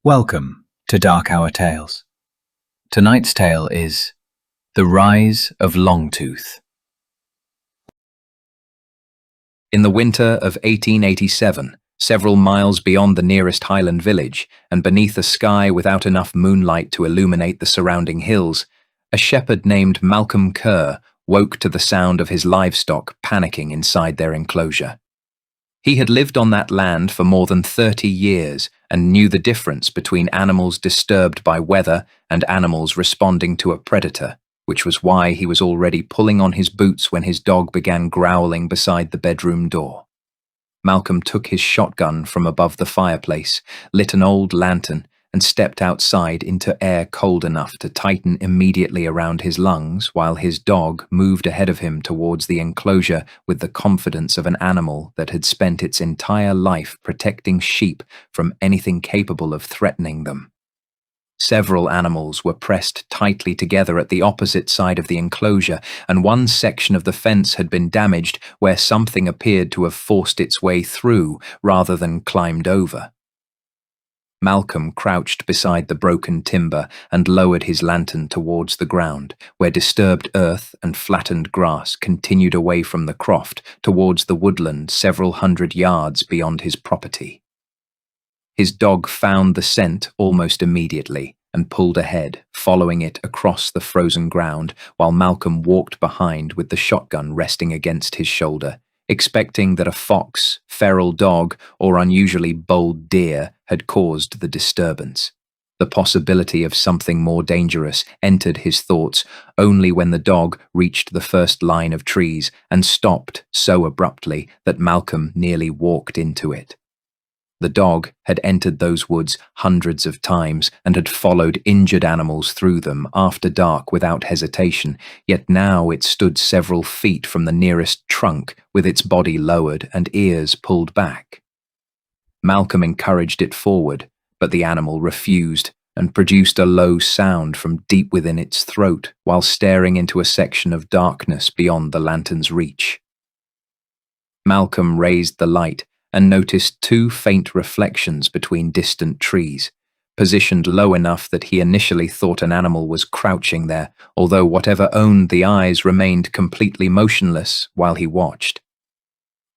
Welcome to Dark Hour Tales. Tonight's tale is The Rise of Longtooth. In the winter of 1887, several miles beyond the nearest Highland village, and beneath a sky without enough moonlight to illuminate the surrounding hills, a shepherd named Malcolm Kerr woke to the sound of his livestock panicking inside their enclosure. He had lived on that land for more than 30 years and knew the difference between animals disturbed by weather and animals responding to a predator, which was why he was already pulling on his boots when his dog began growling beside the bedroom door. Malcolm took his shotgun from above the fireplace, lit an old lantern, and stepped outside into air cold enough to tighten immediately around his lungs while his dog moved ahead of him towards the enclosure with the confidence of an animal that had spent its entire life protecting sheep from anything capable of threatening them. Several animals were pressed tightly together at the opposite side of the enclosure, and one section of the fence had been damaged where something appeared to have forced its way through rather than climbed over. Malcolm crouched beside the broken timber and lowered his lantern towards the ground, where disturbed earth and flattened grass continued away from the croft towards the woodland several hundred yards beyond his property. His dog found the scent almost immediately and pulled ahead, following it across the frozen ground, while Malcolm walked behind with the shotgun resting against his shoulder, expecting that a fox, feral dog, or unusually bold deer had caused the disturbance. The possibility of something more dangerous entered his thoughts only when the dog reached the first line of trees and stopped so abruptly that Malcolm nearly walked into it. The dog had entered those woods hundreds of times and had followed injured animals through them after dark without hesitation, yet now it stood several feet from the nearest trunk with its body lowered and ears pulled back. Malcolm encouraged it forward, but the animal refused and produced a low sound from deep within its throat while staring into a section of darkness beyond the lantern's reach. Malcolm raised the light and noticed two faint reflections between distant trees, positioned low enough that he initially thought an animal was crouching there, although whatever owned the eyes remained completely motionless while he watched.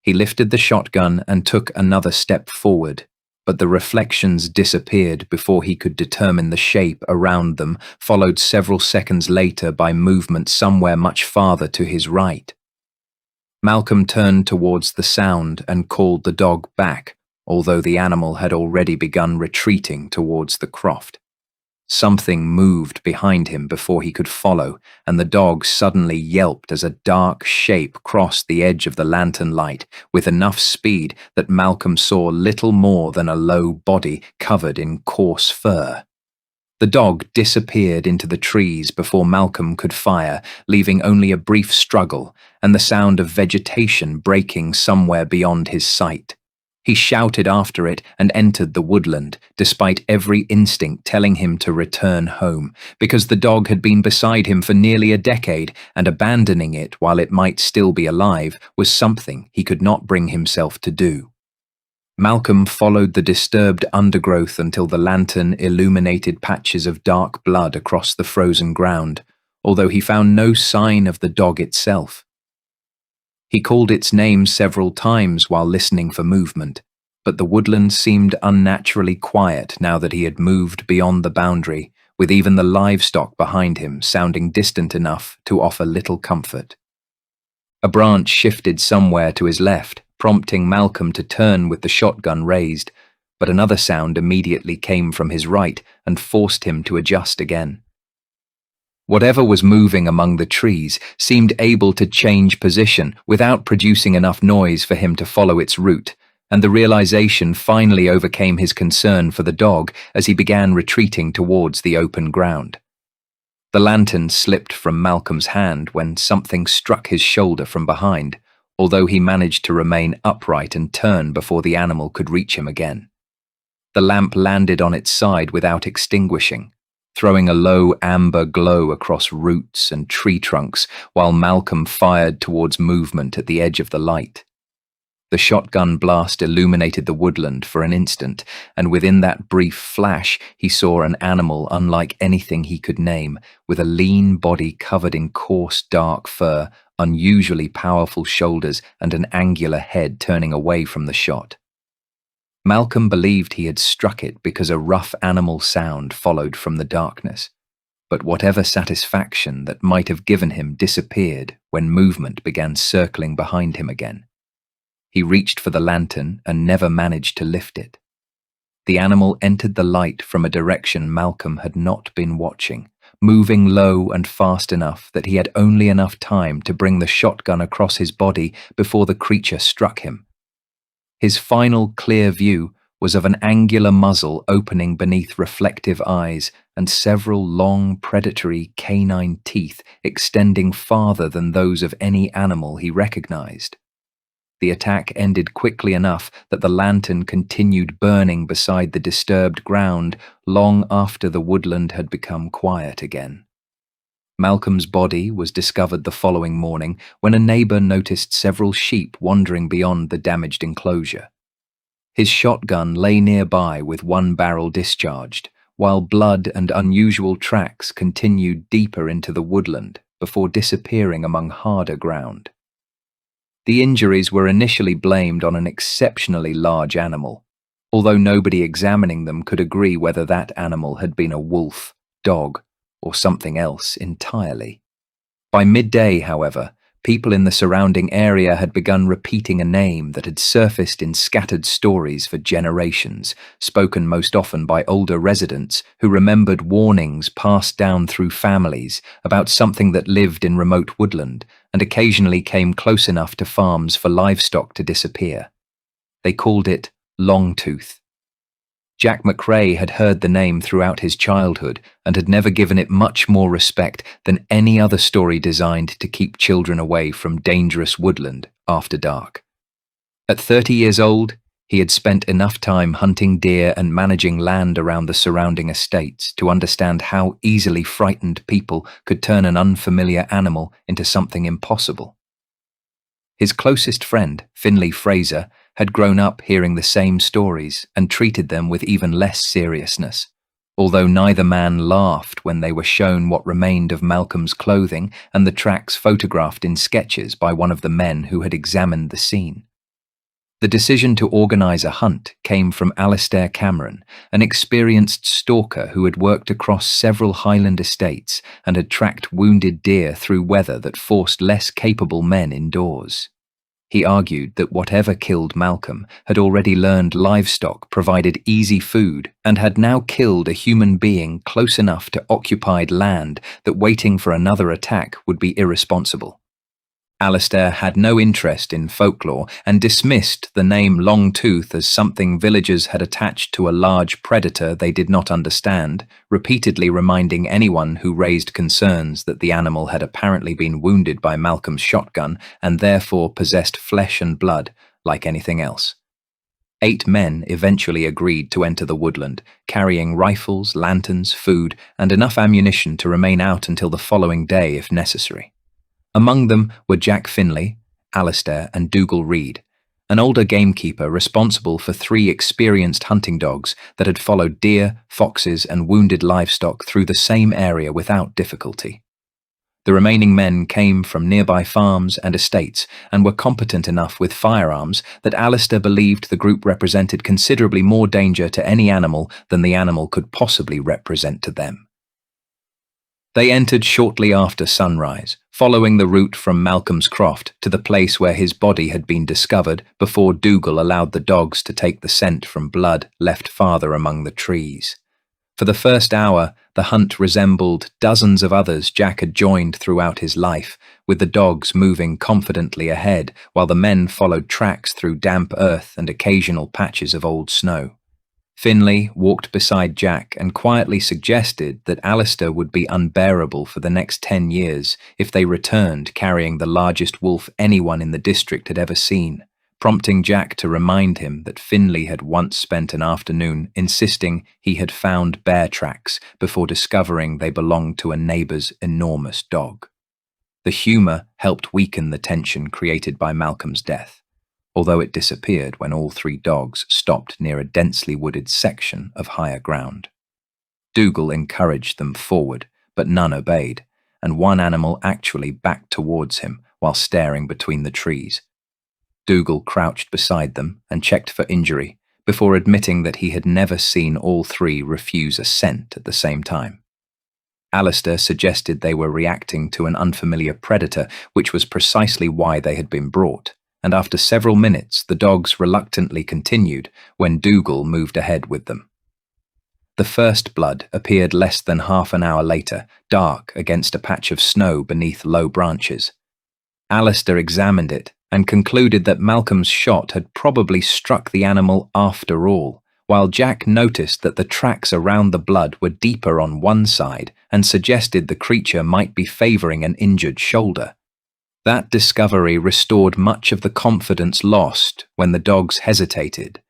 He lifted the shotgun and took another step forward, but the reflections disappeared before he could determine the shape around them, followed several seconds later by movement somewhere much farther to his right. Malcolm turned towards the sound and called the dog back, although the animal had already begun retreating towards the croft. Something moved behind him before he could follow, and the dog suddenly yelped as a dark shape crossed the edge of the lantern light with enough speed that Malcolm saw little more than a low body covered in coarse fur. The dog disappeared into the trees before Malcolm could fire, leaving only a brief struggle and the sound of vegetation breaking somewhere beyond his sight. He shouted after it and entered the woodland, despite every instinct telling him to return home, because the dog had been beside him for nearly a decade, and abandoning it while it might still be alive was something he could not bring himself to do. Malcolm followed the disturbed undergrowth until the lantern illuminated patches of dark blood across the frozen ground, although he found no sign of the dog itself. He called its name several times while listening for movement, but the woodland seemed unnaturally quiet now that he had moved beyond the boundary, with even the livestock behind him sounding distant enough to offer little comfort. A branch shifted somewhere to his left, prompting Malcolm to turn with the shotgun raised, but another sound immediately came from his right and forced him to adjust again. Whatever was moving among the trees seemed able to change position without producing enough noise for him to follow its route, and the realization finally overcame his concern for the dog as he began retreating towards the open ground. The lantern slipped from Malcolm's hand when something struck his shoulder from behind, although he managed to remain upright and turn before the animal could reach him again. The lamp landed on its side without extinguishing, throwing a low amber glow across roots and tree trunks while Malcolm fired towards movement at the edge of the light. The shotgun blast illuminated the woodland for an instant, and within that brief flash he saw an animal unlike anything he could name, with a lean body covered in coarse dark fur, unusually powerful shoulders, and an angular head turning away from the shot. Malcolm believed he had struck it because a rough animal sound followed from the darkness, but whatever satisfaction that might have given him disappeared when movement began circling behind him again. He reached for the lantern and never managed to lift it. The animal entered the light from a direction Malcolm had not been watching, moving low and fast enough that he had only enough time to bring the shotgun across his body before the creature struck him. His final clear view was of an angular muzzle opening beneath reflective eyes and several long predatory canine teeth extending farther than those of any animal he recognized. The attack ended quickly enough that the lantern continued burning beside the disturbed ground long after the woodland had become quiet again. Malcolm's body was discovered the following morning when a neighbor noticed several sheep wandering beyond the damaged enclosure. His shotgun lay nearby with one barrel discharged, while blood and unusual tracks continued deeper into the woodland before disappearing among harder ground. The injuries were initially blamed on an exceptionally large animal, although nobody examining them could agree whether that animal had been a wolf, dog, or something else entirely. By midday, however, people in the surrounding area had begun repeating a name that had surfaced in scattered stories for generations, spoken most often by older residents who remembered warnings passed down through families about something that lived in remote woodland and occasionally came close enough to farms for livestock to disappear. They called it Longtooth. Jack McRae had heard the name throughout his childhood and had never given it much more respect than any other story designed to keep children away from dangerous woodland after dark. At 30 years old, he had spent enough time hunting deer and managing land around the surrounding estates to understand how easily frightened people could turn an unfamiliar animal into something impossible. His closest friend, Finley Fraser, had grown up hearing the same stories and treated them with even less seriousness, although neither man laughed when they were shown what remained of Malcolm's clothing and the tracks photographed in sketches by one of the men who had examined the scene. The decision to organize a hunt came from Alistair Cameron, an experienced stalker who had worked across several Highland estates and had tracked wounded deer through weather that forced less capable men indoors. He argued that whatever killed Malcolm had already learned livestock provided easy food and had now killed a human being close enough to occupied land that waiting for another attack would be irresponsible. Alistair had no interest in folklore and dismissed the name Longtooth as something villagers had attached to a large predator they did not understand, repeatedly reminding anyone who raised concerns that the animal had apparently been wounded by Malcolm's shotgun and therefore possessed flesh and blood like anything else. 8 men eventually agreed to enter the woodland, carrying rifles, lanterns, food, and enough ammunition to remain out until the following day if necessary. Among them were Jack Finley, Alistair, and Dougal Reid, an older gamekeeper responsible for 3 experienced hunting dogs that had followed deer, foxes, and wounded livestock through the same area without difficulty. The remaining men came from nearby farms and estates and were competent enough with firearms that Alistair believed the group represented considerably more danger to any animal than the animal could possibly represent to them. They entered shortly after sunrise, following the route from Malcolm's Croft to the place where his body had been discovered before Dougal allowed the dogs to take the scent from blood left farther among the trees. For the first hour, the hunt resembled dozens of others Jack had joined throughout his life, with the dogs moving confidently ahead while the men followed tracks through damp earth and occasional patches of old snow. Finley walked beside Jack and quietly suggested that Alistair would be unbearable for the next 10 years if they returned carrying the largest wolf anyone in the district had ever seen, prompting Jack to remind him that Finley had once spent an afternoon insisting he had found bear tracks before discovering they belonged to a neighbour's enormous dog. The humour helped weaken the tension created by Malcolm's death. although it disappeared when all three dogs stopped near a densely wooded section of higher ground. Dougal encouraged them forward, but none obeyed, and one animal actually backed towards him while staring between the trees. Dougal crouched beside them and checked for injury before admitting that he had never seen all three refuse a scent at the same time. Alistair suggested they were reacting to an unfamiliar predator, which was precisely why they had been brought, and after several minutes the dogs reluctantly continued when Dougal moved ahead with them. The first blood appeared less than half an hour later, dark against a patch of snow beneath low branches. Alistair examined it and concluded that Malcolm's shot had probably struck the animal after all, while Jack noticed that the tracks around the blood were deeper on one side and suggested the creature might be favouring an injured shoulder. That discovery restored much of the confidence lost when the dogs hesitated,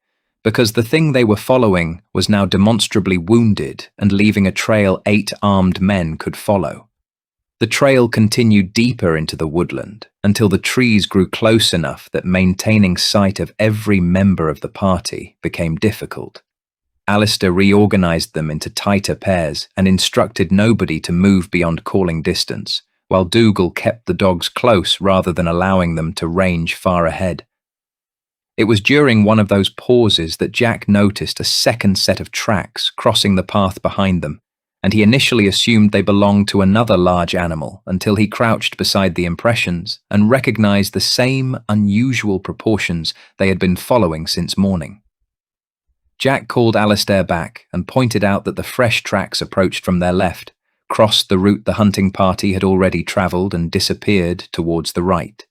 because the thing they were following was now demonstrably wounded and leaving a trail 8 armed men could follow. The trail continued deeper into the woodland until the trees grew close enough that maintaining sight of every member of the party became difficult. Alistair reorganized them into tighter pairs and instructed nobody to move beyond calling distance, while Dougal kept the dogs close rather than allowing them to range far ahead. It was during one of those pauses that Jack noticed a second set of tracks crossing the path behind them, and he initially assumed they belonged to another large animal until he crouched beside the impressions and recognized the same unusual proportions they had been following since morning. Jack called Alistair back and pointed out that the fresh tracks approached from their left, crossed the route the hunting party had already travelled and disappeared towards the right.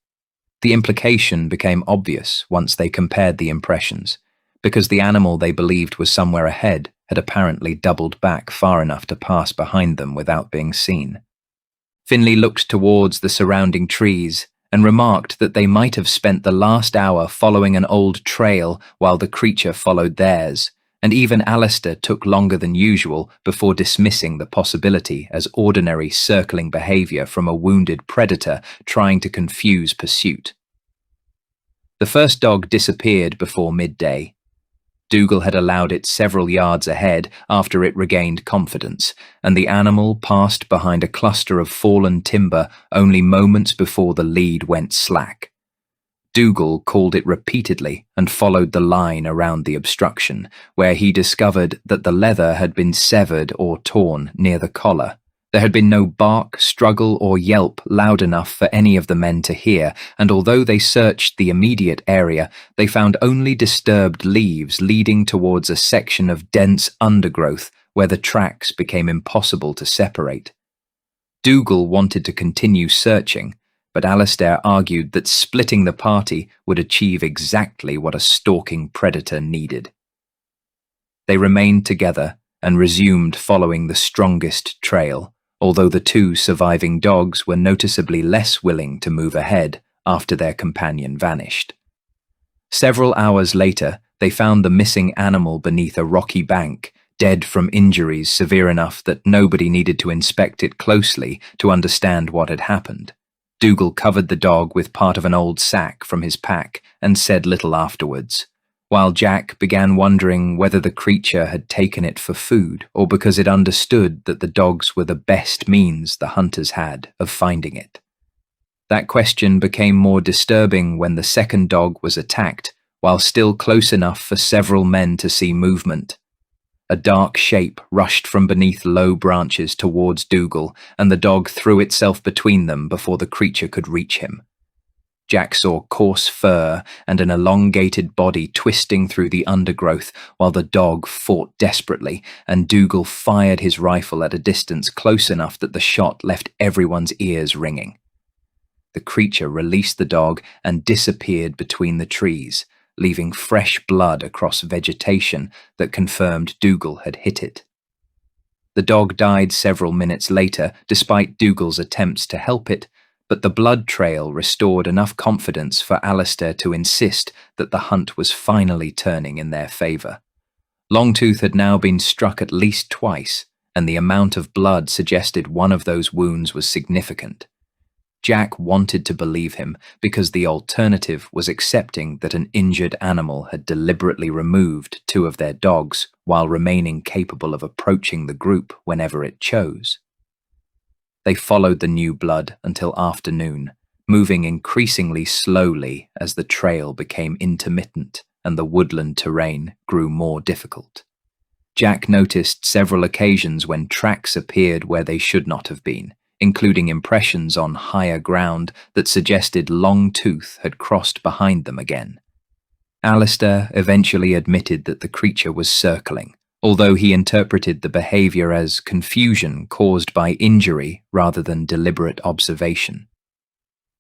The implication became obvious once they compared the impressions, because the animal they believed was somewhere ahead had apparently doubled back far enough to pass behind them without being seen. Finlay looked towards the surrounding trees and remarked that they might have spent the last hour following an old trail while the creature followed theirs, and even Alistair took longer than usual before dismissing the possibility as ordinary circling behaviour from a wounded predator trying to confuse pursuit. The first dog disappeared before midday. Dougal had allowed it several yards ahead after it regained confidence, and the animal passed behind a cluster of fallen timber only moments before the lead went slack. Dougal called it repeatedly and followed the line around the obstruction, where he discovered that the leather had been severed or torn near the collar. There had been no bark, struggle, or yelp loud enough for any of the men to hear, and although they searched the immediate area, they found only disturbed leaves leading towards a section of dense undergrowth where the tracks became impossible to separate. Dougal wanted to continue searching, but Alistair argued that splitting the party would achieve exactly what a stalking predator needed. They remained together and resumed following the strongest trail, although the 2 surviving dogs were noticeably less willing to move ahead after their companion vanished. Several hours later, they found the missing animal beneath a rocky bank, dead from injuries severe enough that nobody needed to inspect it closely to understand what had happened. Dougal covered the dog with part of an old sack from his pack and said little afterwards, while Jack began wondering whether the creature had taken it for food or because it understood that the dogs were the best means the hunters had of finding it. That question became more disturbing when the second dog was attacked, while still close enough for several men to see movement. A dark shape rushed from beneath low branches towards Dougal, and the dog threw itself between them before the creature could reach him. Jack saw coarse fur and an elongated body twisting through the undergrowth while the dog fought desperately, and Dougal fired his rifle at a distance close enough that the shot left everyone's ears ringing. The creature released the dog and disappeared between the trees, leaving fresh blood across vegetation that confirmed Dougal had hit it. The dog died several minutes later, despite Dougal's attempts to help it, but the blood trail restored enough confidence for Alistair to insist that the hunt was finally turning in their favour. Longtooth had now been struck at least twice, and the amount of blood suggested one of those wounds was significant. Jack wanted to believe him because the alternative was accepting that an injured animal had deliberately removed two of their dogs while remaining capable of approaching the group whenever it chose. They followed the new blood until afternoon, moving increasingly slowly as the trail became intermittent and the woodland terrain grew more difficult. Jack noticed several occasions when tracks appeared where they should not have been, including impressions on higher ground that suggested Longtooth had crossed behind them again. Alistair eventually admitted that the creature was circling, although he interpreted the behavior as confusion caused by injury rather than deliberate observation.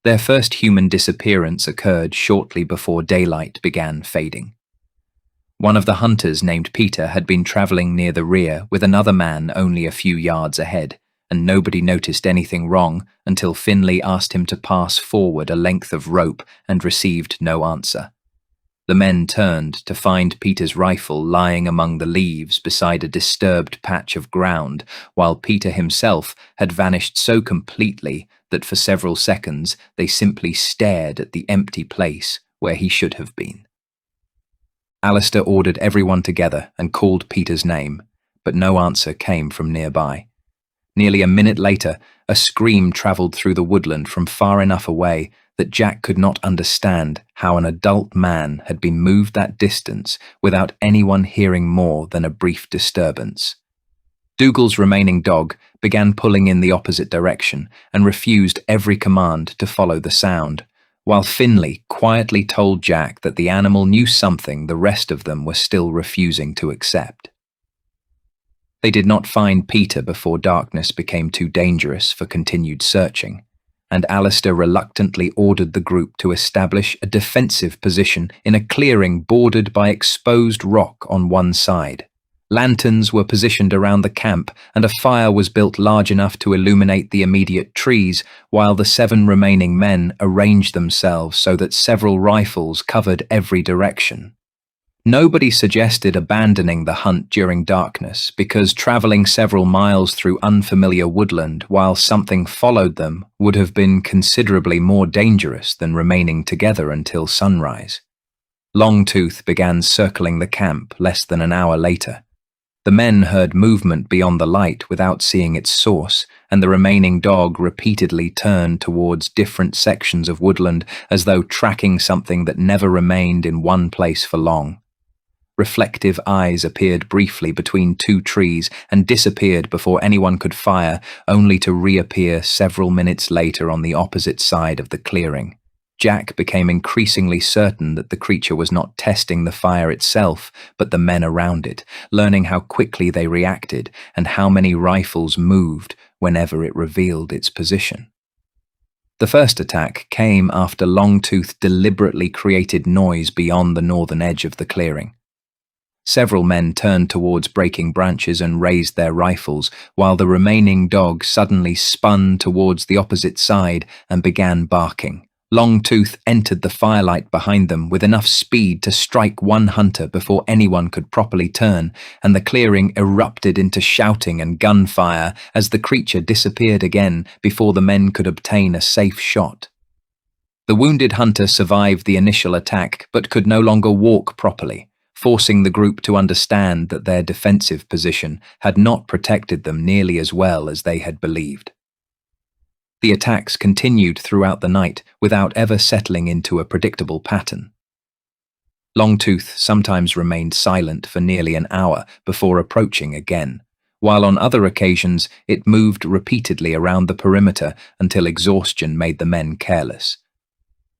Their first human disappearance occurred shortly before daylight began fading. One of the hunters named Peter had been traveling near the rear with another man only a few yards ahead, and nobody noticed anything wrong until Finlay asked him to pass forward a length of rope and received no answer. The men turned to find Peter's rifle lying among the leaves beside a disturbed patch of ground, while Peter himself had vanished so completely that for several seconds they simply stared at the empty place where he should have been. Alistair ordered everyone together and called Peter's name, but no answer came from nearby. Nearly a minute later, a scream travelled through the woodland from far enough away that Jack could not understand how an adult man had been moved that distance without anyone hearing more than a brief disturbance. Dougal's remaining dog began pulling in the opposite direction and refused every command to follow the sound, while Finlay quietly told Jack that the animal knew something the rest of them were still refusing to accept. They did not find Peter before darkness became too dangerous for continued searching, and Alistair reluctantly ordered the group to establish a defensive position in a clearing bordered by exposed rock on one side. Lanterns were positioned around the camp, and a fire was built large enough to illuminate the immediate trees, while the 7 remaining men arranged themselves so that several rifles covered every direction. Nobody suggested abandoning the hunt during darkness because travelling several miles through unfamiliar woodland while something followed them would have been considerably more dangerous than remaining together until sunrise. Longtooth began circling the camp less than an hour later. The men heard movement beyond the light without seeing its source, and the remaining dog repeatedly turned towards different sections of woodland as though tracking something that never remained in one place for long. Reflective eyes appeared briefly between 2 trees and disappeared before anyone could fire, only to reappear several minutes later on the opposite side of the clearing. Jack became increasingly certain that the creature was not testing the fire itself, but the men around it, learning how quickly they reacted and how many rifles moved whenever it revealed its position. The first attack came after Longtooth deliberately created noise beyond the northern edge of the clearing. Several men turned towards breaking branches and raised their rifles, while the remaining dog suddenly spun towards the opposite side and began barking. Longtooth entered the firelight behind them with enough speed to strike one hunter before anyone could properly turn, and the clearing erupted into shouting and gunfire as the creature disappeared again before the men could obtain a safe shot. The wounded hunter survived the initial attack but could no longer walk properly, forcing the group to understand that their defensive position had not protected them nearly as well as they had believed. The attacks continued throughout the night without ever settling into a predictable pattern. Longtooth sometimes remained silent for nearly an hour before approaching again, while on other occasions it moved repeatedly around the perimeter until exhaustion made the men careless.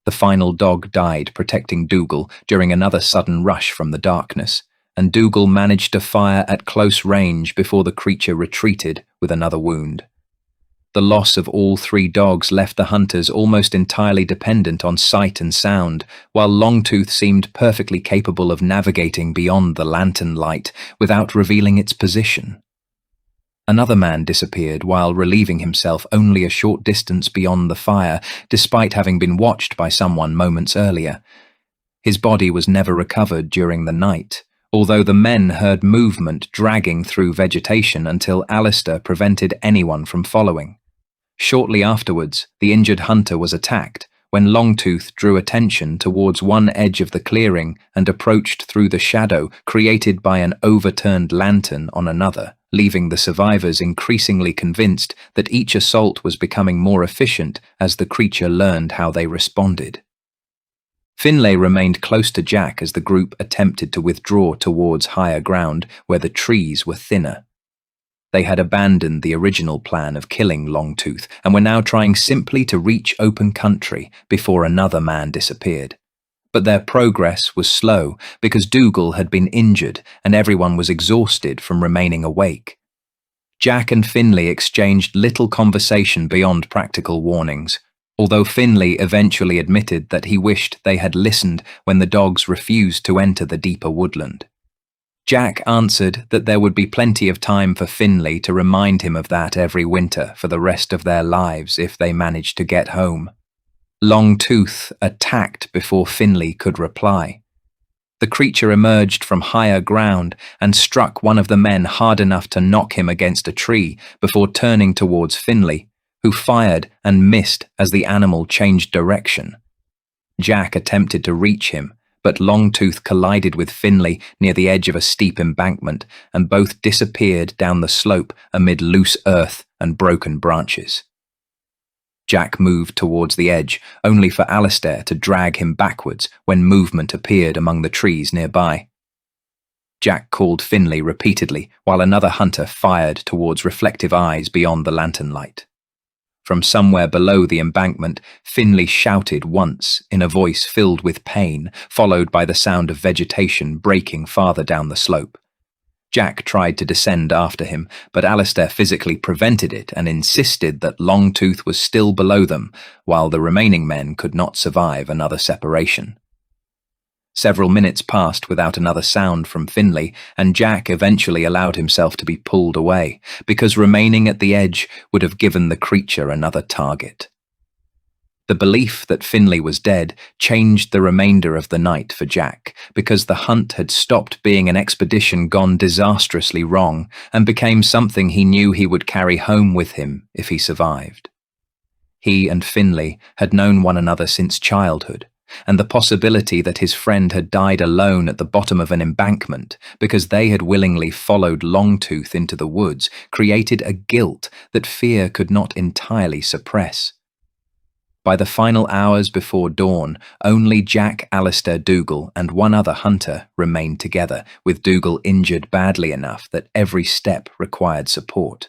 The final dog died protecting Dougal during another sudden rush from the darkness, and Dougal managed to fire at close range before the creature retreated with another wound. The loss of all 3 dogs left the hunters almost entirely dependent on sight and sound, while Longtooth seemed perfectly capable of navigating beyond the lantern light without revealing its position. Another man disappeared while relieving himself only a short distance beyond the fire, despite having been watched by someone moments earlier. His body was never recovered during the night, although the men heard movement dragging through vegetation until Alistair prevented anyone from following. Shortly afterwards, the injured hunter was attacked when Longtooth drew attention towards one edge of the clearing and approached through the shadow created by an overturned lantern on another, leaving the survivors increasingly convinced that each assault was becoming more efficient as the creature learned how they responded. Finlay remained close to Jack as the group attempted to withdraw towards higher ground where the trees were thinner. They had abandoned the original plan of killing Longtooth and were now trying simply to reach open country before another man disappeared. But their progress was slow because Dougal had been injured and everyone was exhausted from remaining awake. Jack and Finlay exchanged little conversation beyond practical warnings, although Finlay eventually admitted that he wished they had listened when the dogs refused to enter the deeper woodland. Jack answered that there would be plenty of time for Finlay to remind him of that every winter for the rest of their lives if they managed to get home. Longtooth attacked before Finlay could reply. The creature emerged from higher ground and struck one of the men hard enough to knock him against a tree before turning towards Finlay, who fired and missed as the animal changed direction. Jack attempted to reach him, but Longtooth collided with Finlay near the edge of a steep embankment and both disappeared down the slope amid loose earth and broken branches. Jack moved towards the edge, only for Alistair to drag him backwards when movement appeared among the trees nearby. Jack called Finlay repeatedly while another hunter fired towards reflective eyes beyond the lantern light. From somewhere below the embankment, Finlay shouted once in a voice filled with pain, followed by the sound of vegetation breaking farther down the slope. Jack tried to descend after him, but Alistair physically prevented it and insisted that Longtooth was still below them, while the remaining men could not survive another separation. Several minutes passed without another sound from Finlay, and Jack eventually allowed himself to be pulled away, because remaining at the edge would have given the creature another target. The belief that Finlay was dead changed the remainder of the night for Jack, because the hunt had stopped being an expedition gone disastrously wrong and became something he knew he would carry home with him if he survived. He and Finlay had known one another since childhood, and the possibility that his friend had died alone at the bottom of an embankment because they had willingly followed Longtooth into the woods created a guilt that fear could not entirely suppress. By the final hours before dawn, only Jack, Alistair, Dougal, and one other hunter remained together, with Dougal injured badly enough that every step required support.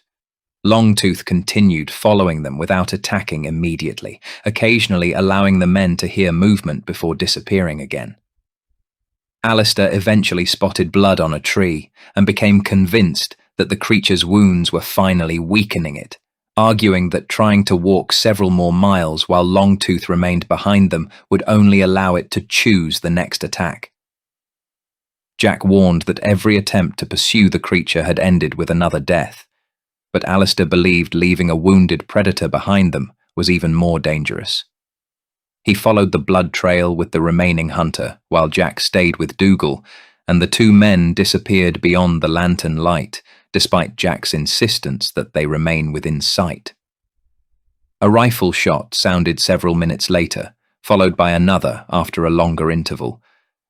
Longtooth continued following them without attacking immediately, occasionally allowing the men to hear movement before disappearing again. Alistair eventually spotted blood on a tree and became convinced that the creature's wounds were finally weakening it, arguing that trying to walk several more miles while Longtooth remained behind them would only allow it to choose the next attack. Jack warned that every attempt to pursue the creature had ended with another death, but Alistair believed leaving a wounded predator behind them was even more dangerous. He followed the blood trail with the remaining hunter while Jack stayed with Dougal, and the two men disappeared beyond the lantern light, despite Jack's insistence that they remain within sight. A rifle shot sounded several minutes later, followed by another after a longer interval,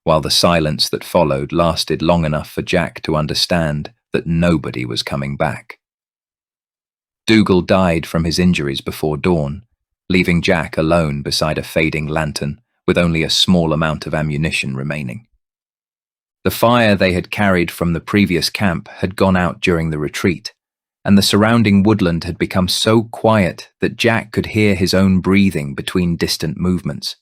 while the silence that followed lasted long enough for Jack to understand that nobody was coming back. Dougal died from his injuries before dawn, leaving Jack alone beside a fading lantern with only a small amount of ammunition remaining. The fire they had carried from the previous camp had gone out during the retreat, and the surrounding woodland had become so quiet that Jack could hear his own breathing between distant movements.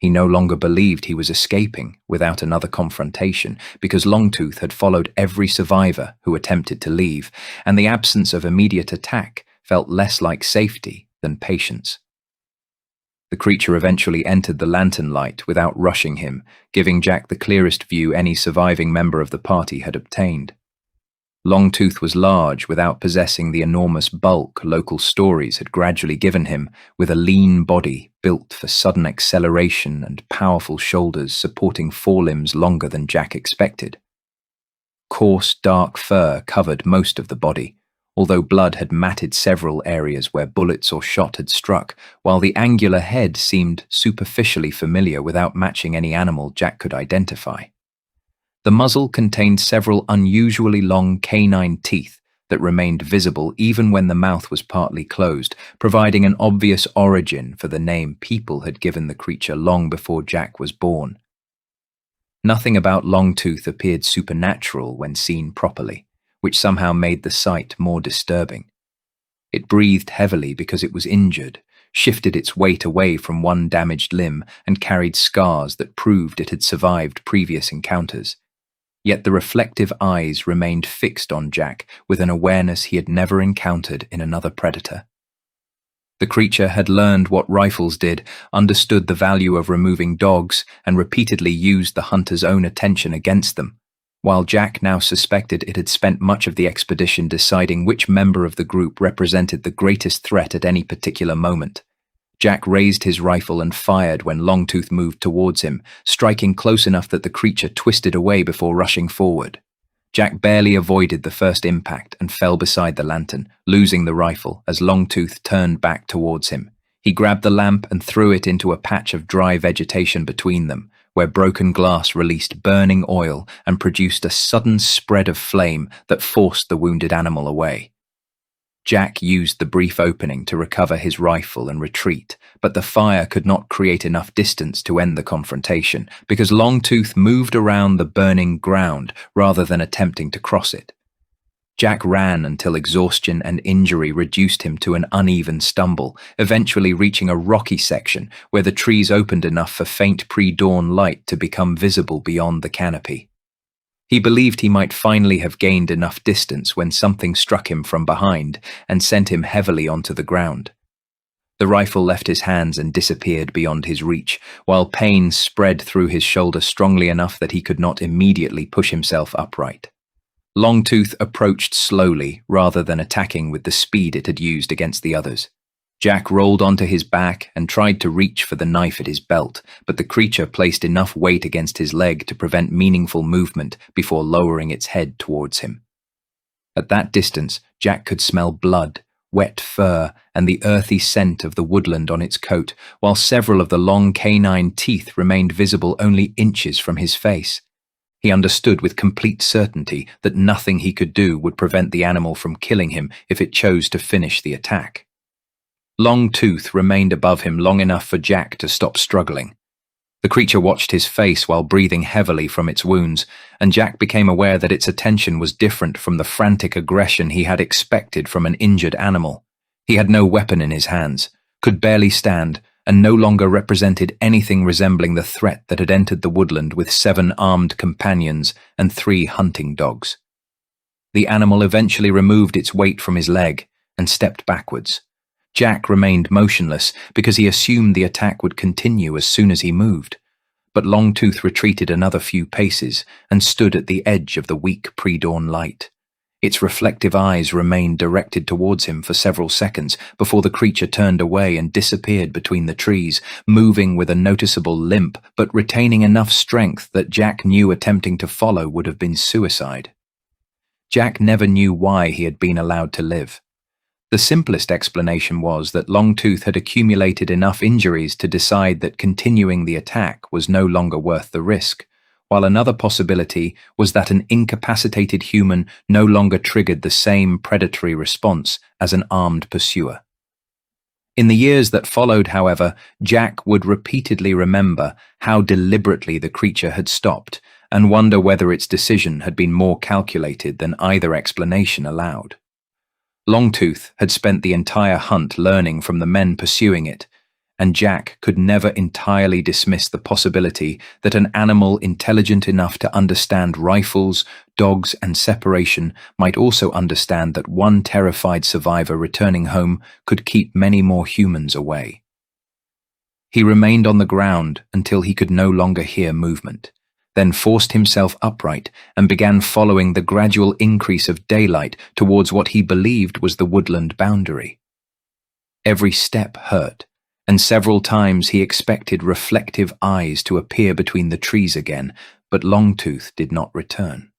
He no longer believed he was escaping without another confrontation because Longtooth had followed every survivor who attempted to leave, and the absence of immediate attack felt less like safety than patience. The creature eventually entered the lantern light without rushing him, giving Jack the clearest view any surviving member of the party had obtained. Longtooth was large without possessing the enormous bulk local stories had gradually given him, with a lean body built for sudden acceleration and powerful shoulders supporting forelimbs longer than Jack expected. Coarse, dark fur covered most of the body, although blood had matted several areas where bullets or shot had struck, while the angular head seemed superficially familiar without matching any animal Jack could identify. The muzzle contained several unusually long canine teeth that remained visible even when the mouth was partly closed, providing an obvious origin for the name people had given the creature long before Jack was born. Nothing about Longtooth appeared supernatural when seen properly, which somehow made the sight more disturbing. It breathed heavily because it was injured, shifted its weight away from one damaged limb, and carried scars that proved it had survived previous encounters. Yet the reflective eyes remained fixed on Jack with an awareness he had never encountered in another predator. The creature had learned what rifles did, understood the value of removing dogs, and repeatedly used the hunter's own attention against them, while Jack now suspected it had spent much of the expedition deciding which member of the group represented the greatest threat at any particular moment. Jack raised his rifle and fired when Longtooth moved towards him, striking close enough that the creature twisted away before rushing forward. Jack barely avoided the first impact and fell beside the lantern, losing the rifle as Longtooth turned back towards him. He grabbed the lamp and threw it into a patch of dry vegetation between them, where broken glass released burning oil and produced a sudden spread of flame that forced the wounded animal away. Jack used the brief opening to recover his rifle and retreat, but the fire could not create enough distance to end the confrontation because Longtooth moved around the burning ground rather than attempting to cross it. Jack ran until exhaustion and injury reduced him to an uneven stumble, eventually reaching a rocky section where the trees opened enough for faint pre-dawn light to become visible beyond the canopy. He believed he might finally have gained enough distance when something struck him from behind and sent him heavily onto the ground. The rifle left his hands and disappeared beyond his reach, while pain spread through his shoulder strongly enough that he could not immediately push himself upright. Longtooth approached slowly rather than attacking with the speed it had used against the others. Jack rolled onto his back and tried to reach for the knife at his belt, but the creature placed enough weight against his leg to prevent meaningful movement before lowering its head towards him. At that distance, Jack could smell blood, wet fur, and the earthy scent of the woodland on its coat, while several of the long canine teeth remained visible only inches from his face. He understood with complete certainty that nothing he could do would prevent the animal from killing him if it chose to finish the attack. Longtooth remained above him long enough for Jack to stop struggling. The creature watched his face while breathing heavily from its wounds, and Jack became aware that its attention was different from the frantic aggression he had expected from an injured animal. He had no weapon in his hands, could barely stand, and no longer represented anything resembling the threat that had entered the woodland with 7 armed companions and 3 hunting dogs. The animal eventually removed its weight from his leg and stepped backwards. Jack remained motionless because he assumed the attack would continue as soon as he moved, but Longtooth retreated another few paces and stood at the edge of the weak pre-dawn light. Its reflective eyes remained directed towards him for several seconds before the creature turned away and disappeared between the trees, moving with a noticeable limp but retaining enough strength that Jack knew attempting to follow would have been suicide. Jack never knew why he had been allowed to live. The simplest explanation was that Longtooth had accumulated enough injuries to decide that continuing the attack was no longer worth the risk, while another possibility was that an incapacitated human no longer triggered the same predatory response as an armed pursuer. In the years that followed, however, Jack would repeatedly remember how deliberately the creature had stopped and wonder whether its decision had been more calculated than either explanation allowed. Longtooth had spent the entire hunt learning from the men pursuing it, and Jack could never entirely dismiss the possibility that an animal intelligent enough to understand rifles, dogs, and separation might also understand that one terrified survivor returning home could keep many more humans away. He remained on the ground until he could no longer hear movement, then forced himself upright and began following the gradual increase of daylight towards what he believed was the woodland boundary. Every step hurt, and several times he expected reflective eyes to appear between the trees again, but Longtooth did not return.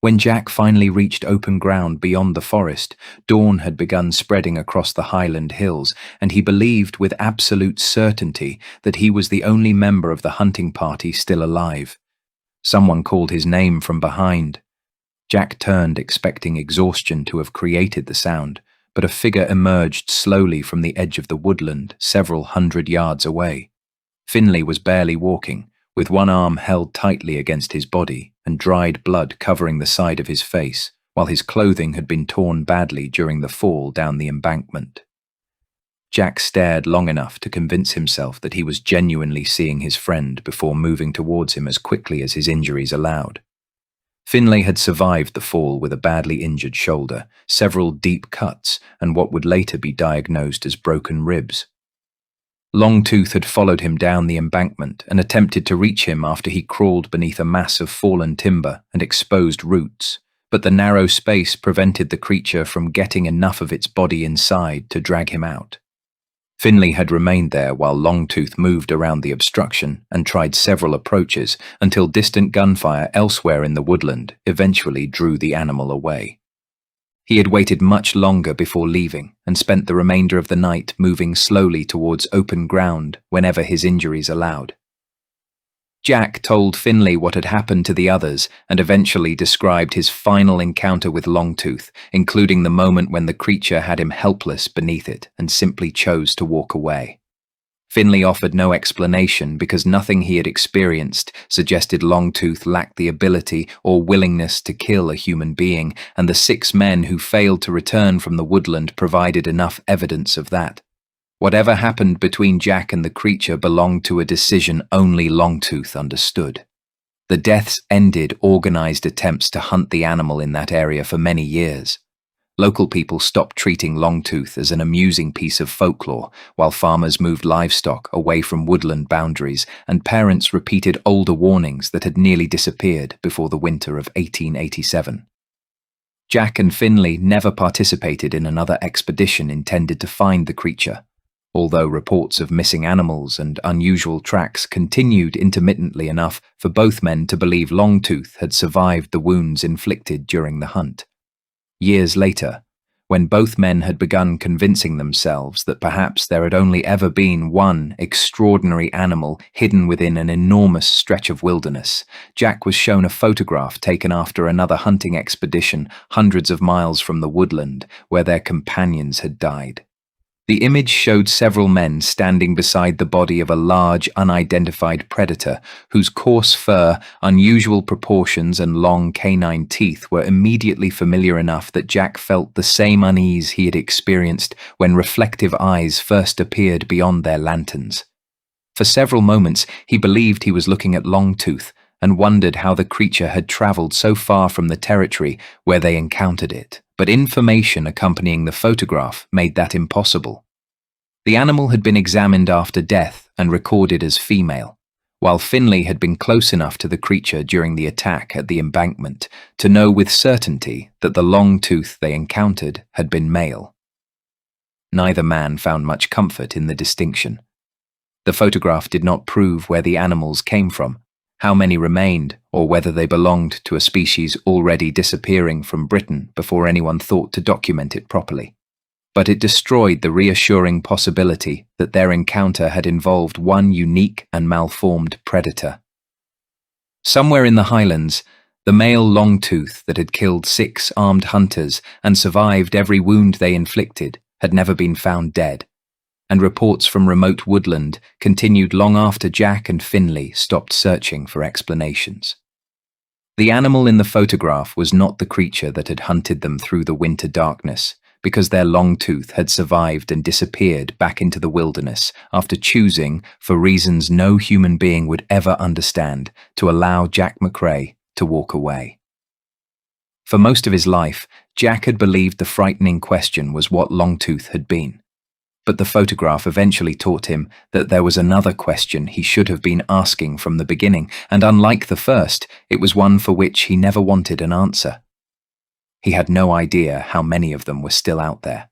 When Jack finally reached open ground beyond the forest, dawn had begun spreading across the Highland hills, and he believed with absolute certainty that he was the only member of the hunting party still alive. Someone called his name from behind. Jack turned, expecting exhaustion to have created the sound, but a figure emerged slowly from the edge of the woodland, several hundred yards away. Finley was barely walking, with one arm held tightly against his body and dried blood covering the side of his face, while his clothing had been torn badly during the fall down the embankment. Jack stared long enough to convince himself that he was genuinely seeing his friend before moving towards him as quickly as his injuries allowed. Finlay had survived the fall with a badly injured shoulder, several deep cuts, and what would later be diagnosed as broken ribs. Longtooth had followed him down the embankment and attempted to reach him after he crawled beneath a mass of fallen timber and exposed roots, but the narrow space prevented the creature from getting enough of its body inside to drag him out. Finlay had remained there while Longtooth moved around the obstruction and tried several approaches until distant gunfire elsewhere in the woodland eventually drew the animal away. He had waited much longer before leaving and spent the remainder of the night moving slowly towards open ground whenever his injuries allowed. Jack told Finlay what had happened to the others and eventually described his final encounter with Longtooth, including the moment when the creature had him helpless beneath it and simply chose to walk away. Finlay offered no explanation because nothing he had experienced suggested Longtooth lacked the ability or willingness to kill a human being, and the 6 men who failed to return from the woodland provided enough evidence of that. Whatever happened between Jack and the creature belonged to a decision only Longtooth understood. The deaths ended organized attempts to hunt the animal in that area for many years. Local people stopped treating Longtooth as an amusing piece of folklore, while farmers moved livestock away from woodland boundaries, and parents repeated older warnings that had nearly disappeared before the winter of 1887. Jack and Finlay never participated in another expedition intended to find the creature, although reports of missing animals and unusual tracks continued intermittently enough for both men to believe Longtooth had survived the wounds inflicted during the hunt. Years later, when both men had begun convincing themselves that perhaps there had only ever been one extraordinary animal hidden within an enormous stretch of wilderness, Jack was shown a photograph taken after another hunting expedition hundreds of miles from the woodland where their companions had died. The image showed several men standing beside the body of a large, unidentified predator whose coarse fur, unusual proportions, and long canine teeth were immediately familiar enough that Jack felt the same unease he had experienced when reflective eyes first appeared beyond their lanterns. For several moments, he believed he was looking at Longtooth and wondered how the creature had traveled so far from the territory where they encountered it. But information accompanying the photograph made that impossible. The animal had been examined after death and recorded as female, while Finlay had been close enough to the creature during the attack at the embankment to know with certainty that the Longtooth they encountered had been male. Neither man found much comfort in the distinction. The photograph did not prove where the animals came from, how many remained, or whether they belonged to a species already disappearing from Britain before anyone thought to document it properly. But it destroyed the reassuring possibility that their encounter had involved one unique and malformed predator. Somewhere in the Highlands, the male Longtooth that had killed 6 armed hunters and survived every wound they inflicted had never been found dead, and reports from remote woodland continued long after Jack and Finlay stopped searching for explanations. The animal in the photograph was not the creature that had hunted them through the winter darkness, because their Longtooth had survived and disappeared back into the wilderness after choosing, for reasons no human being would ever understand, to allow Jack McRae to walk away. For most of his life, Jack had believed the frightening question was what Longtooth had been. But the photograph eventually taught him that there was another question he should have been asking from the beginning, and unlike the first, it was one for which he never wanted an answer. He had no idea how many of them were still out there.